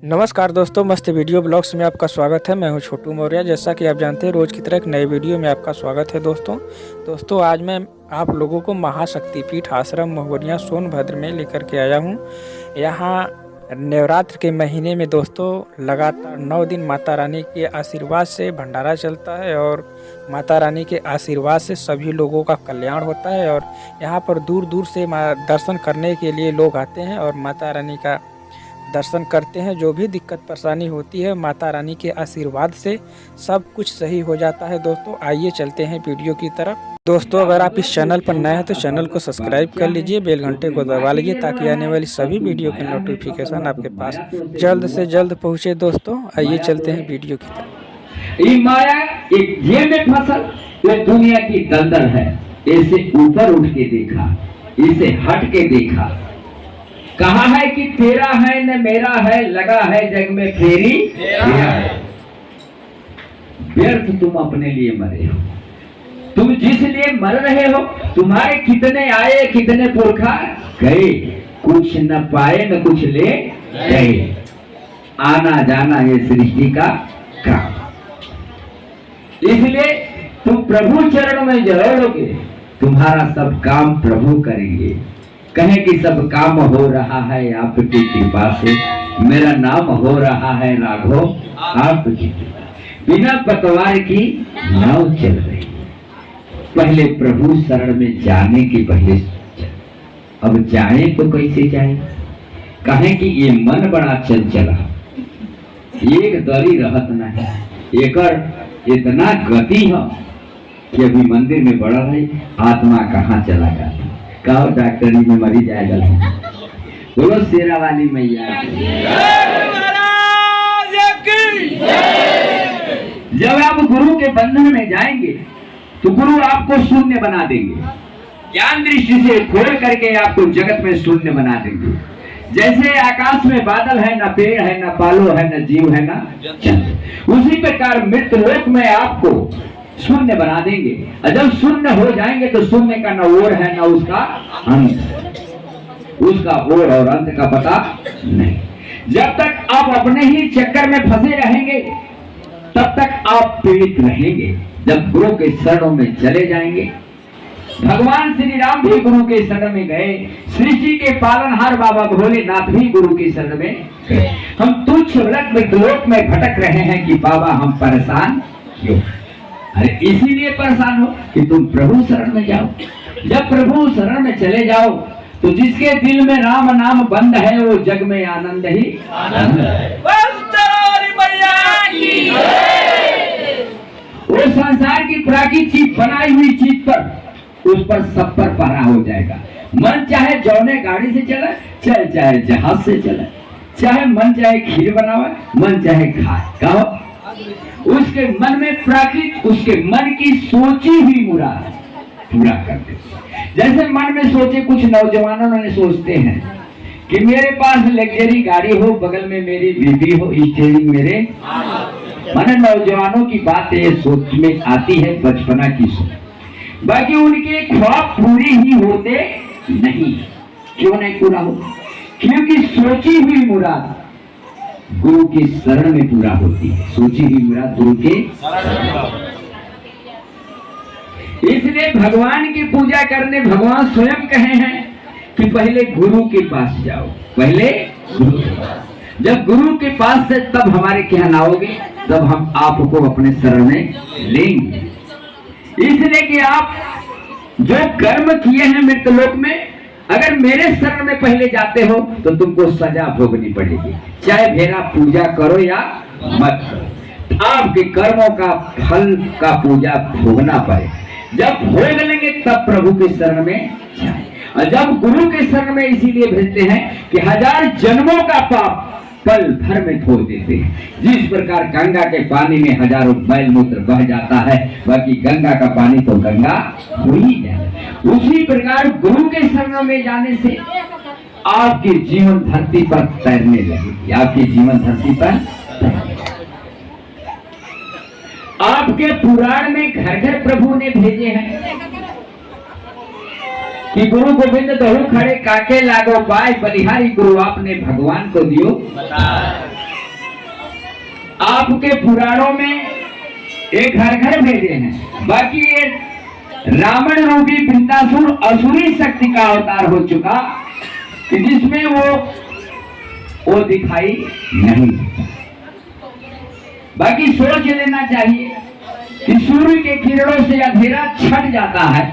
नमस्कार दोस्तों, मस्त वीडियो ब्लॉग्स में आपका स्वागत है। मैं हूं छोटू मौर्य। जैसा कि आप जानते हैं, रोज़ की तरह एक नए वीडियो में आपका स्वागत है। दोस्तों आज मैं आप लोगों को महाशक्तिपीठ आश्रम महुवरियाँ सोनभद्र में लेकर के आया हूं। यहाँ नवरात्र के महीने में दोस्तों लगातार 9 दिन माता रानी के आशीर्वाद से भंडारा चलता है और माता रानी के आशीर्वाद से सभी लोगों का कल्याण होता है। और यहाँ पर दूर दूर से दर्शन करने के लिए लोग आते हैं और माता रानी का दर्शन करते हैं। जो भी दिक्कत परेशानी होती है, माता रानी के आशीर्वाद से सब कुछ सही हो जाता है। दोस्तों आइए चलते हैं वीडियो की तरफ। दोस्तों अगर आप इस चैनल पर नए हैं तो चैनल को सब्सक्राइब कर लीजिए, बेल घंटे को दबा लीजिए ताकि आने वाली सभी वीडियो की नोटिफिकेशन आपके पास जल्द से जल्द पहुंचे। दोस्तों आइए चलते हैं वीडियो की तरफ। ये माया एक ये में फसल, ये दुनिया की दलदल है। इसे ऊपर उठ के देखा, इसे हट के देखा। कहा है कि तेरा है न मेरा है, लगा है जग में फेरी तेरा है। व्यर्थ तुम अपने लिए मरे हो। तुम जिस लिए मर रहे हो, तुम्हारे कितने आए कितने पुरखा गए, कुछ न पाए न कुछ ले गए। आना जाना ये सृष्टि का काम। इसलिए तुम प्रभु चरण में जरोगे, तुम्हारा सब काम प्रभु करेंगे। कहें कि सब काम हो रहा है आपकी कृपा से, मेरा नाम हो रहा है राघव आपकी कृपा। बिना पतवार की नाव चल रही है। पहले प्रभु शरण में जाने की पहले अब जाए तो कैसे जाए। कहें कि ये मन बड़ा चंचला, एक दरी रहत नहीं, एकर इतना गति है कि अभी मंदिर में बढ़ रही आत्मा कहाँ चला जाता। कहो डॉक्टरी में मरी जाएगा। बोलो शेरा वाली मैया। जब आप गुरु के बंधन में जाएंगे तो गुरु आपको शून्य बना देंगे। ज्ञान दृष्टि से खोल करके आपको जगत में शून्य बना देंगे। जैसे आकाश में बादल है, ना पेड़ है, ना पालो है, ना जीव है, ना चंद्र, उसी प्रकार मृत्यु लोक में आपको शून्य बना देंगे। और जब शून्य हो जाएंगे तो शून्य का न ओर है न उसका अंत, उसका ओर और अंत का पता नहीं। जब तक आप अपने ही चक्कर में फंसे रहेंगे तब तक आप पीड़ित रहेंगे। जब गुरु के शरणों में चले जाएंगे, भगवान श्री राम भी गुरु के शरण में गए, सृष्टि के पालनहार बाबा भोलेनाथ भी गुरु के शरण में गए। हम तुच्छ लोक में भटक रहे हैं कि बाबा हम परेशान क्यों। अरे इसीलिए परेशान हो कि तुम प्रभु शरण में जाओ। जब प्रभु शरण में चले जाओ तो जिसके दिल में राम नाम बंद है वो जग में आनंद ही आनंद है। वो संसार की प्राकृतिक चीज बनाई हुई चीज पर उस पर सब पर पहरा हो जाएगा। मन चाहे जौने गाड़ी से चले, चाहे जहाज से चले, चाहे मन चाहे खीर बनावे, मन चाहे खाए, कहो उसके मन में प्राकृत उसके मन की सोची हुई मुराद पूरा करते। जैसे मन में सोचे, कुछ नौजवानों ने सोचते हैं कि मेरे पास लग्जरी गाड़ी हो, बगल में मेरी बीवी हो, स्टीयरिंग मेरे। माने नौजवानों की बात ये सोच में आती है, बचपना की सोच। बाकी उनके ख्वाब पूरे ही होते नहीं। क्यों नहीं पूरा हो? क्योंकि सोची हुई मुराद गुरु के शरण में पूरा होती है। सोची हुई मुराद गुरु के शरण। इसलिए भगवान की पूजा करने भगवान स्वयं कहे हैं कि पहले गुरु के पास जाओ, पहले गुरु के पास। जब गुरु के पास से तब हमारे क्या आओगे, तब हम आपको अपने शरण में लेंगे। इसलिए कि आप जो कर्म किए हैं मृतलोक में, अगर मेरे शरण में पहले जाते हो तो तुमको सजा भोगनी पड़ेगी। चाहे मेरा पूजा करो या मत करो, आपके कर्मों का फल का पूजा भोगना पड़े। जब भोग लेंगे तब प्रभु के शरण में जाए। और जब गुरु के शरण में इसीलिए भेजते हैं कि 1000 जन्मों का पाप पल भर में धो देते हैं। जिस प्रकार गंगा के पानी में हजारों बैल मूत्र बह जाता है, बाकी गंगा का पानी तो गंगा हो ही जाए, उसी प्रकार गुरु के शरण में जाने से आपके जीवन धरती पर तैरने लगेगी। आपके जीवन धरती पर आपके पुराण में घर घर प्रभु ने भेजे हैं कि गुरु गोविंद दहु खड़े काके लागो पाए, बलिहारी गुरु आपने भगवान को दियो। आपके पुराणों में एक घर घर भेजे हैं, बाकी ये रावण रूपी वृंदासुर असुरी शक्ति का अवतार हो चुका कि जिसमें वो दिखाई नहीं देता। बाकी सोच लेना चाहिए कि सूर्य के किरणों से अंधेरा छट जाता है,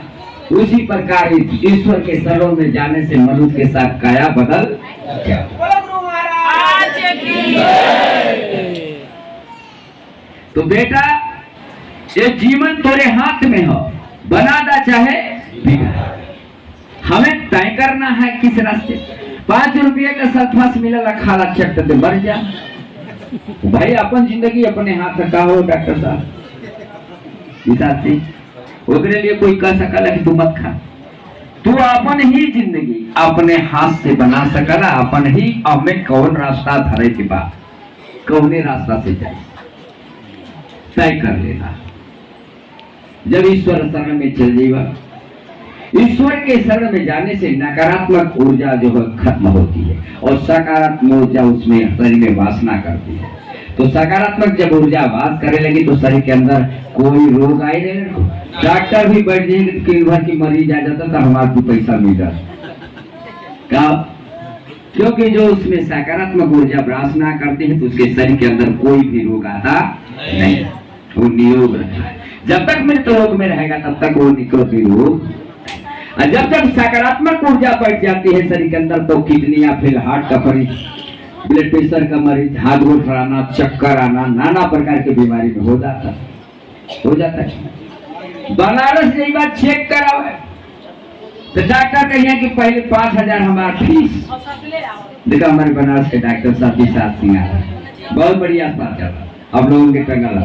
उसी प्रकार ईश्वर के शरणों में जाने से मनुष्य के साथ काया बदल जाता। तो बेटा ये जीवन तेरे हाथ में हो, बनाना चाहे बिगड़ा। हमें तय करना है किस रास्ते। 5 रुपये का सल्फास मिला खाला चट दे मर जा। भाई अपन जिंदगी अपने हाथ रखा हो डॉक्टर साहब, ओकरे लिए कोई कह सकला कि तू मत खा। तू अपन ही जिंदगी अपने हाथ से बना सकला, अपन ही हमें कौन रास्ता धरे के बाद कौने रास्ता से जाए तय कर लेना। जब ईश्वर शरण में चल जाएगा, ईश्वर के शरण में जाने से नकारात्मक ऊर्जा जो है खत्म होती है और सकारात्मक ऊर्जा उसमें शरीर में वासना करती है। तो सकारात्मक जब ऊर्जा वास करने लगी तो शरीर के अंदर कोई रोग आए नहीं। डॉक्टर भी बैठ जाएंगे कि भर की मरीज आ जाता तो हमारे को पैसा मिल जाता, क्योंकि जो उसमें सकारात्मक ऊर्जा वासना करती है तो उसके शरीर के अंदर कोई भी रोग आता नहीं, वो निरोग रहता है। जब तक मृत्युलोक में रहेगा तब तक वो निकोटी रोग। और जब तक सकारात्मक ऊर्जा बैठ जाती है शरीर के अंदर तो किडनी या फिर हार्ट का मरीज, ब्लड प्रेशर का मरीज, हाथ गोड़ फराना, चक्कर आना, नाना प्रकार की बीमारी में हो जाता है। बनारस यही बात चेक कराओ है तो डॉक्टर कहिए कि पहले 5000 हमारा फीस। देखा हमारे बनारस के डॉक्टर साथ सिंह बहुत बढ़िया बात है, अब लोगों के टंगल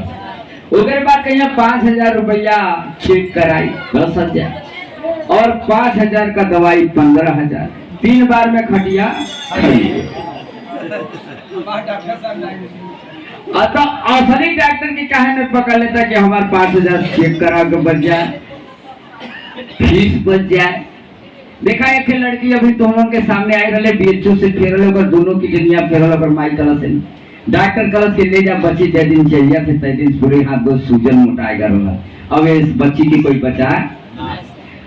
उसके बाद कहीं 5000 रुपया चेक कराई 10,000 और 5000 का दवाई 15,000, 3 बार में खटिया। तो असली डॉक्टर की कहे में पकड़ लेता कि हमारे 5000 चेक करा के बच जाए, फीस बच जाए। देखा एक लड़की अभी तो हम के सामने आई रहे, बीएचओ से फेरल होकर दोनों की दुनिया फेरल होकर माई कलर से डॉक्टर कलश के ले जा बच्ची जय दिन चाहिए थे तय दिन पूरे हाथ दो सूजन मोटाएगा रहा। अब इस बच्ची की कोई बचा,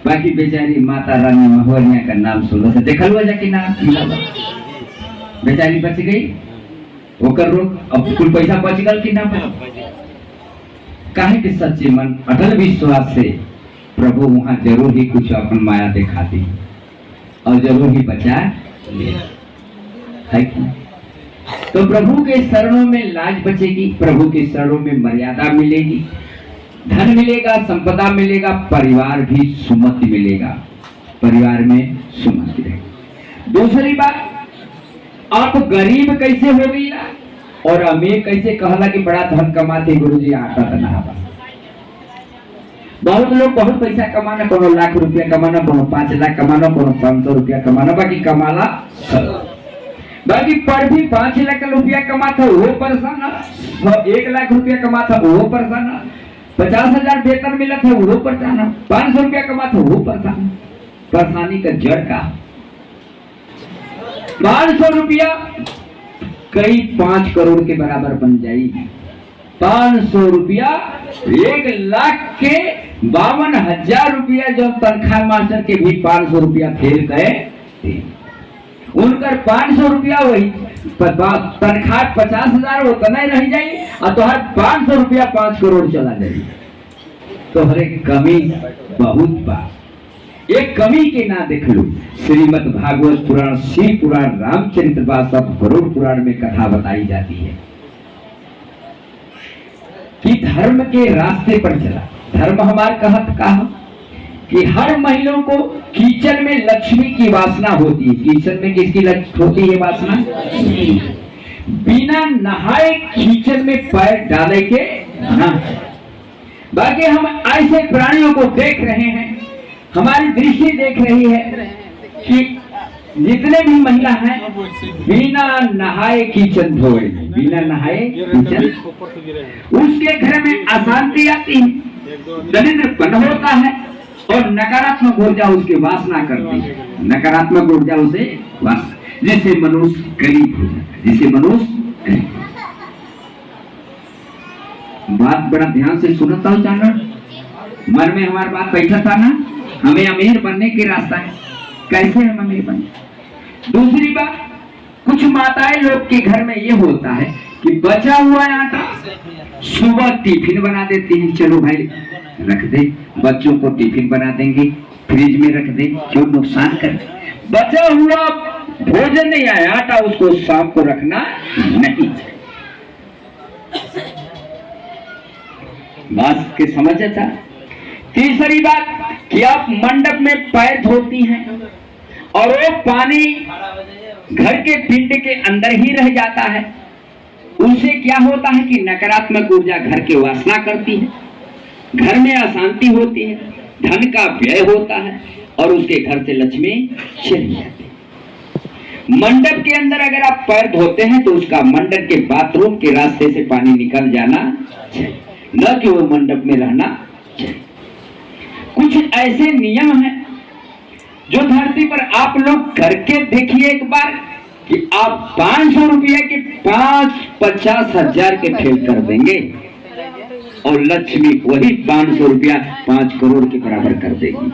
बाकी बेचारी माता रानी महुरिया का नाम सुन से देखल हुआ जाके नाम बेचारी बच गई, ओकर रोग अब कुल पैसा बच गल कि ना काहे के सच्चे मन अटल विश्वास से प्रभु वहां जरूर ही कुछ अपन माया दिखाती और जरूर ही बचा है कि? तो प्रभु के शरणों में लाज बचेगी, प्रभु के शरणों में मर्यादा मिलेगी, धन मिलेगा, संपदा मिलेगा, परिवार भी सुमति मिलेगा, परिवार में सुमति रहेगी। दूसरी बात, आप गरीब कैसे हो गई और अमीर कैसे कहला कि बड़ा धन कमाते गुरुजी आटा तना। बहुत लोग बहुत पैसा कमाना, कोनो लाख रुपया कमाना, कोनो 5 लाख कमाना, कोनो 500 रुपया कमाना, बाकी कमाला बाकी पर भी 5 लाख रुपया कमाता वो परेशान, 1 लाख रुपया कमाता वो परेशान, 50,000 वेतन मिला था वो परेशान, 500 रुपया कमाता वो परेशान। परेशानी का जड़ का 500 रुपया कई 5 करोड़ के बराबर बन जाएगी। 500 रुपया 1 लाख के 52,000 रुपया जो तनख्वाह मास्टर के भी 500 रुपया फेल गए, उनकर 500 रुपया वही तनख्वाह 50,000 उतना ही रह जाए और तो हर 500 रुपया 5 करोड़ चला जाए। तो हर एक कमी बहुत बात, एक कमी के ना देख लो। श्रीमद् भागवत पुराण, शिव पुराण, रामचरितमानस, गरुड़ पुराण में कथा बताई जाती है कि धर्म के रास्ते पर चला। धर्म हमारे कहत कहा कि हर महिलाओं को किचन में लक्ष्मी की वासना होती है। किचन में किसकी होती है वासना? बिना नहाए किचन में पैर डाले के ना। बाकी हम ऐसे प्राणियों को देख रहे हैं, हमारी दृष्टि देख रही है कि जितने भी महिला हैं बिना नहाए किचन धोए, बिना नहाए किचन, उसके घर में अशांति आती है, दरिद्रपन होता है और नकारात्मक ऊर्जा उसकी वासना करती है। नकारात्मक ऊर्जा उसे वासना, जिससे मनुष्य गरीब हो जाता है, जिससे मनुष्य गरीब। बात बड़ा ध्यान से सुनता हूँ जानवर, मन में हमारी बात बैठा था ना, हमें अमीर बनने की रास्ता है, कैसे हम अमीर बने। दूसरी बात, कुछ माताएं लोग के घर में ये होता है कि बचा हुआ आटा सुबह टिफिन बना देती हैं, चलो भाई रख दे, बच्चों को टिफिन बना देंगे, फ्रिज में रख दे, क्यों नुकसान कर। बचा हुआ भोजन नहीं आया आटा, उसको शाम को रखना नहीं। बात के समझ था। तीसरी बात कि आप मंडप में पैर धोती हैं और वो पानी घर के पिंड के अंदर ही रह जाता है, उससे क्या होता है कि नकारात्मक ऊर्जा घर की वासना करती है, घर में अशांति होती है, धन का व्यय होता है और उसके घर से लक्ष्मी चली जाती है। मंडप के अंदर अगर आप पैर धोते हैं तो उसका मंडप के बाथरूम के रास्ते से पानी निकल जाना चाहिए, न कि वो मंडप में रहना चाहिए। कुछ ऐसे नियम हैं जो धरती पर आप लोग करके देखिए एक बार कि आप 500 रुपया के 50,000 के ठेल कर देंगे और लक्ष्मी वही 500 रुपया 5 करोड़ के बराबर कर देगी।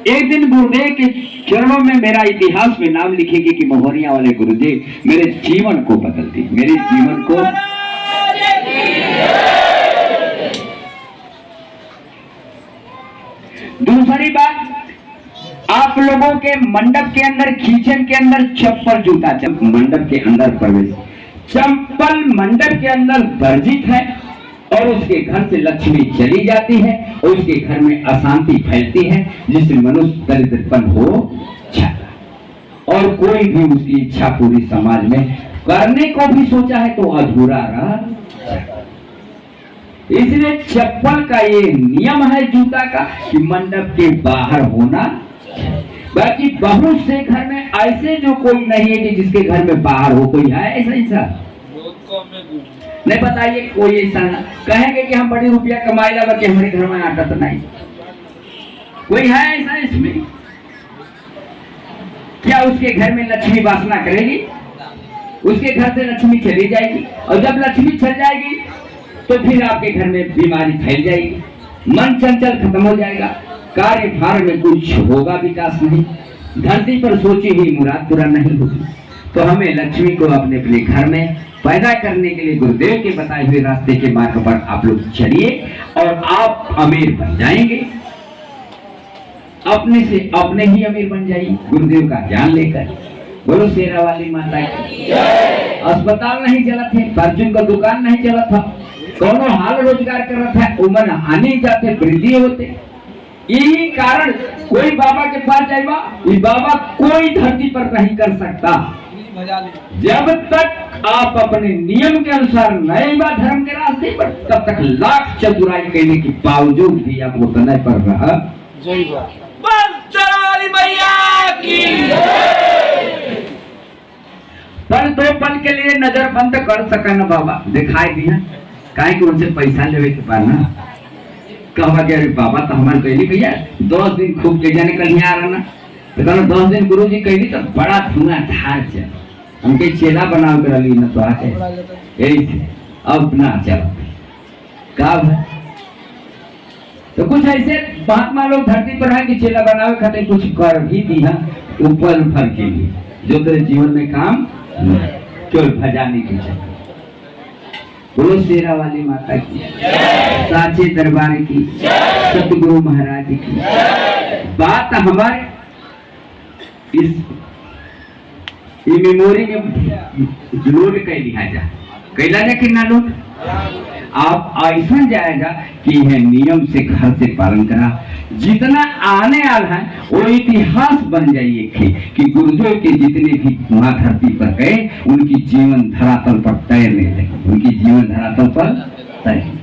एक दिन गुरुदेव के चरणों में मेरा इतिहास में नाम लिखेगी कि महोरिया वाले गुरुदेव मेरे जीवन को बदल दी, मेरे जीवन को। दूसरी बात, आप लोगों के मंडप के अंदर, किचन के अंदर चप्पल जूता मंडप के अंदर प्रवेश, चप्पल मंडप के अंदर वर्जित है और उसके घर से लक्ष्मी चली जाती है और उसके घर में अशांति फैलती है, जिससे मनुष्य दरिद्रपन हो जाता और कोई भी उसकी इच्छा पूरी समाज में करने को भी सोचा है तो अधूरा रह जाता। इसलिए चप्पल का ये नियम है जूता का कि मंडप के बाहर होना। बाकी बहुत से घर में ऐसे जो कोई नहीं है कि जिसके घर में बाहर हो, कोई है ऐसा इंसान? नहीं, बताइए कोई ऐसा ना कहेंगे कि हम बड़ी रुपया कमाए लगा कि हमारे घर में आटा तो नहीं। कोई है ऐसा इसमें? क्या उसके घर में लक्ष्मी वासना करेगी? उसके घर से लक्ष्मी चली जाएगी और जब लक्ष्मी चल जाएगी तो फिर आपके घर में बीमारी फैल जाएगी, मन चंचल खत्म हो जाएगा, कार्य भार में कुछ होगा विकास नहीं, धरती पर सोची हुई मुराद पूरा नहीं होगी। तो हमें लक्ष्मी को अपने अपने घर में पैदा करने के लिए गुरुदेव के बताए हुए रास्ते के मार्ग पर आप लोग चलिए और आप अमीर बन जाएंगे, अपने से अपने ही अमीर बन जाइए गुरुदेव का ज्ञान लेकर। बोलो शेरा वाली माता की। अस्पताल नहीं चला थे, परचून का दुकान नहीं चला था, दोनों हाल रोजगार कर रहा था, उमर हानि जाते वृद्धि होते। यही कारण कोई बाबा के पास जाएगा, ये बाबा कोई धरती पर नहीं कर सकता जब तक आप अपने नियम के अनुसार नए धर्म के रास्ते पर, तब तक लाख चतुराई करने के बावजूद भी आप वो तनय पर रहा। पर 2 पल के लिए नजर बंद कर सका न बाबा दिखाई दिया, काहे कि उनसे पैसा लेवे के पाना कहा गया, बाबा तो हमारे कहली भैया 10 दिन खूब के जाने कल आ रहा ना, तो कहना 10 दिन गुरु जी कहली तो बड़ा धुआं धार चल, हमके चेला बना कर ली न तो आके यही थे, अब ना चल कब। तो कुछ ऐसे महात्मा लोग धरती पर है कि चेला बनावे खाते कुछ कर भी दी है ऊपर भर के लिए, जो तेरे जीवन में काम केवल भजाने की चाहिए। बोलो शेरा वाली माता की, साचे दरबार की, सतगुरु महाराज की। बात हमारे इस मेमोरी में लोड कर लिया जा, कैला जा कि ना लोड आप ऐसा जाएगा कि यह नियम से घर से पालन करा, जितना आने वाला है वो इतिहास बन जाइए कि गुरुदेव के जितने भी वहां धरती पर गए उनकी जीवन धरातल पर तैरने लगे, उनकी जीवन धरातल पर तैरने।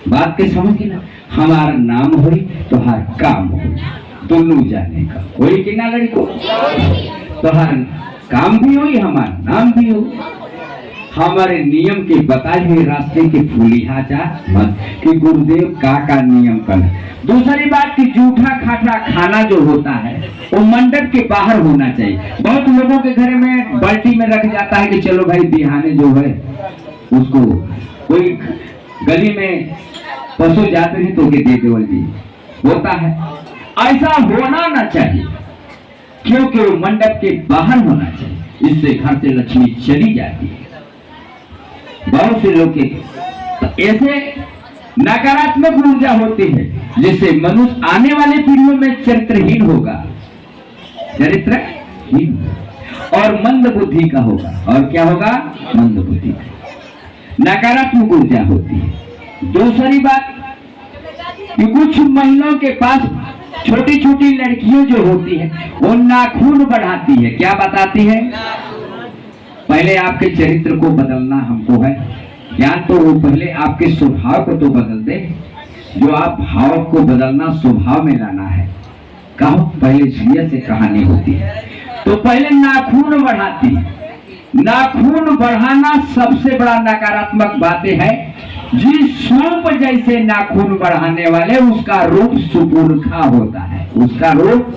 बात के समझ ना, हमारा नाम हो तो हर काम हो, दोनों जाने का कोई कि ना लड़को, तो हर काम भी हो हमारा नाम भी हो, हमारे नियम के बताए हुए रास्ते के फूलिहा जा मत कि गुरुदेव का नियम कर। दूसरी बात कि जूठा खाटा खाना जो होता है वो मंडप के बाहर होना चाहिए। बहुत लोगों के घर में बाल्टी में रख जाता है कि चलो भाई बिहाने जो है उसको कोई गली में पशु जाते हैं तो के दे देवल जी होता है। ऐसा होना ना चाहिए, क्योंकि वो मंडप के बाहर होना चाहिए। इससे घर से लक्ष्मी चली जाती है। बहुत से लोग के ऐसे नकारात्मक ऊर्जा होती है जिससे मनुष्य आने वाले पीढ़ियों में चरित्रहीन होगा, चरित्रहीन और मंद बुद्धि का होगा। और क्या होगा? मंद बुद्धि का, नकारात्मक ऊर्जा होती है। दूसरी बात कि कुछ महिलाओं के पास छोटी छोटी लड़कियों जो होती है वो नाखून बढ़ाती है। क्या बताती है? पहले आपके चरित्र को बदलना हमको है ज्ञान, तो वो पहले आपके स्वभाव को तो बदल दे। जो आप भाव को बदलना स्वभाव में लाना है, कहो पहले झिया से कहानी होती है। तो पहले नाखून बढ़ाती है। नाखून बढ़ाना सबसे बड़ा नकारात्मक बातें है। जिस सूप जैसे नाखून बढ़ाने वाले उसका रूप सुपुर्खा होता है। उसका रूप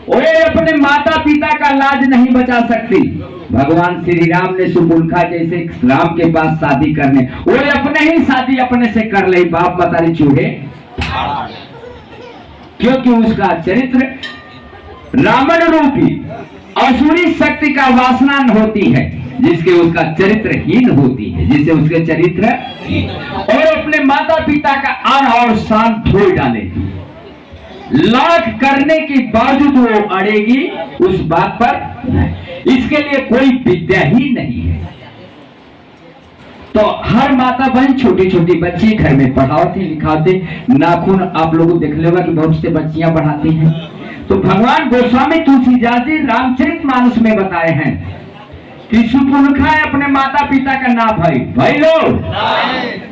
वो अपने माता पिता का लाज नहीं बचा सकती। भगवान श्री राम ने सुपुर्खा जैसे राम के पास शादी करने, वो अपने ही शादी अपने से कर ले, बाप मतारी चूहे, क्योंकि उसका चरित्र रावण रूपी असुरी शक्ति का वासना होती है, जिसके उसका चरित्रहीन होती है, जिससे उसके चरित्र और अपने माता पिता का आन और शान धो डालेगी। लाख करने के बावजूद वो अड़ेगी उस बात पर। इसके लिए कोई विद्या ही नहीं है। तो हर माता बहन छोटी छोटी बच्ची घर में पढ़ाते लिखाते नाखून आप लोग देख लेगा कि बहुत से बच्चियां बढ़ाती हैं। तो भगवान गोस्वामी तुलसीदास जी रामचरितमानस में बताए हैं कि सुपुर्खा है अपने माता पिता का ना भाई लोग।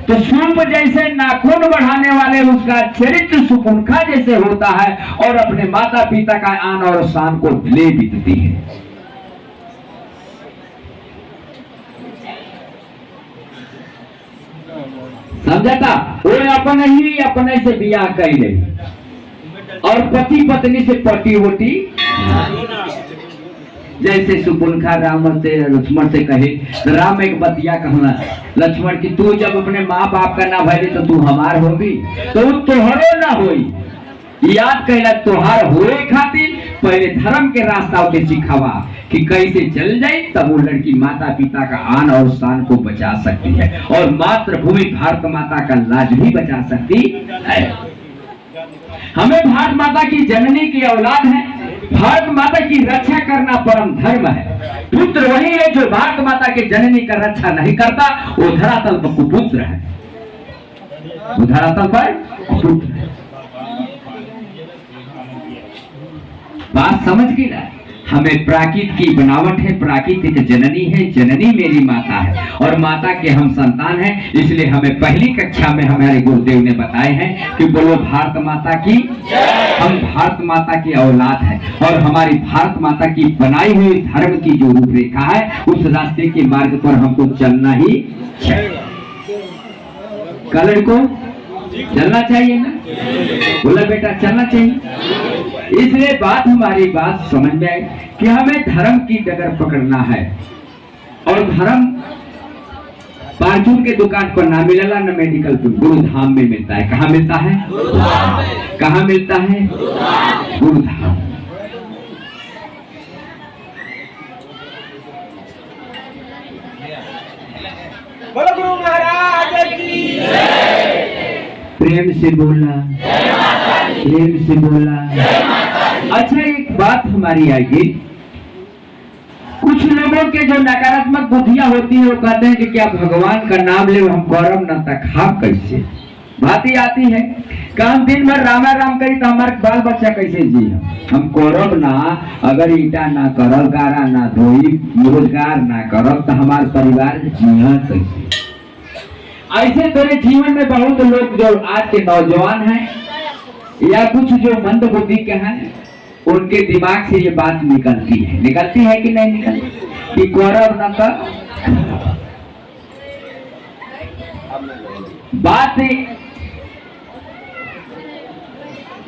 तो सूप जैसे नाखून बढ़ाने वाले उसका चरित्र सुपुर्खा जैसे होता है और अपने माता पिता का आन और शान को ले बीतती है। समझता? वो अपने से बियाह कर ले और पति पत्नी से पटी होती। जैसे सुपुर्खा राम से लक्ष्मण से कहे, राम एक बतिया कहना लक्ष्मण की तू जब अपने माँ बाप का ना भले तो तू हमार होगी, तो तोहरो ना होई। याद कहला तोहार होए खातिर पहले धर्म के रास्ता के सिखावा कि कैसे चल जाए, तब वो लड़की माता पिता का आन और शान को बचा सकती है और मातृभूमि भारत माता का लाज भी बचा सकती है। हमें भारत माता की जननी की औलाद है। भारत माता की रक्षा करना परम धर्म है। पुत्र वही है जो भारत माता के जननी का रक्षा नहीं करता, वो धरातल पर कुपुत्र है। वो धरातल पर कुपुत्र है। बात समझ गई ना? हमें प्राकृत की बनावट है, प्राकृतिक जननी है, जननी मेरी माता है और माता के हम संतान हैं। इसलिए हमें पहली कक्षा में हमारे गुरुदेव ने बताए हैं कि बोलो भारत माता की, हम भारत माता की औलाद है और हमारी भारत माता की बनाई हुई धर्म की जो रूपरेखा है उस रास्ते के मार्ग पर हमको चलना ही चाहिए। कलर को चलना चाहिए ना? बोला बेटा चलना चाहिए। इसलिए हमारी बात समझ में आई कि हमें धर्म की डगर पकड़ना है और धर्म परचून के दुकान पर ना मिलेला, ना मेडिकल पर, गुरुधाम में मिलता है। कहाँ मिलता है? कहाँ मिलता है? गुरुधाम। बोलो गुरु महाराज की प्रेम से बोला, प्रेम से बोला। अच्छा एक बात हमारी आएगी, कुछ लोगों के जो नकारात्मक बुद्धियां होती है वो कहते हैं कि क्या भगवान का नाम ले हम गौरव न तखा कैसे। बात ही आती है कि हम दिन भर रामा राम करी तो हमारे बाल बच्चा कैसे जी। हम गौरव ना अगर ईटा ना करब, गारा ना धोई, रोजगार ना करब तो हमारे परिवार जिया कैसे। ऐसे तेरे जीवन में बहुत लोग जो आज के नौजवान हैं या कुछ जो मंद बुद्धि के हैं उनके दिमाग से ये बात निकलती है कि नहीं निकलती कि गौरव न कर। बात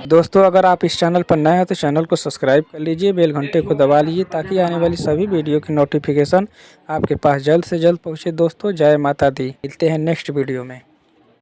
दोस्तों अगर आप इस चैनल पर नए हैं तो चैनल को सब्सक्राइब कर लीजिए, बेल घंटे को दबा लीजिए ताकि आने वाली सभी वीडियो की नोटिफिकेशन आपके पास जल्द से जल्द पहुंचे। दोस्तों जय माता दी, मिलते हैं नेक्स्ट वीडियो में।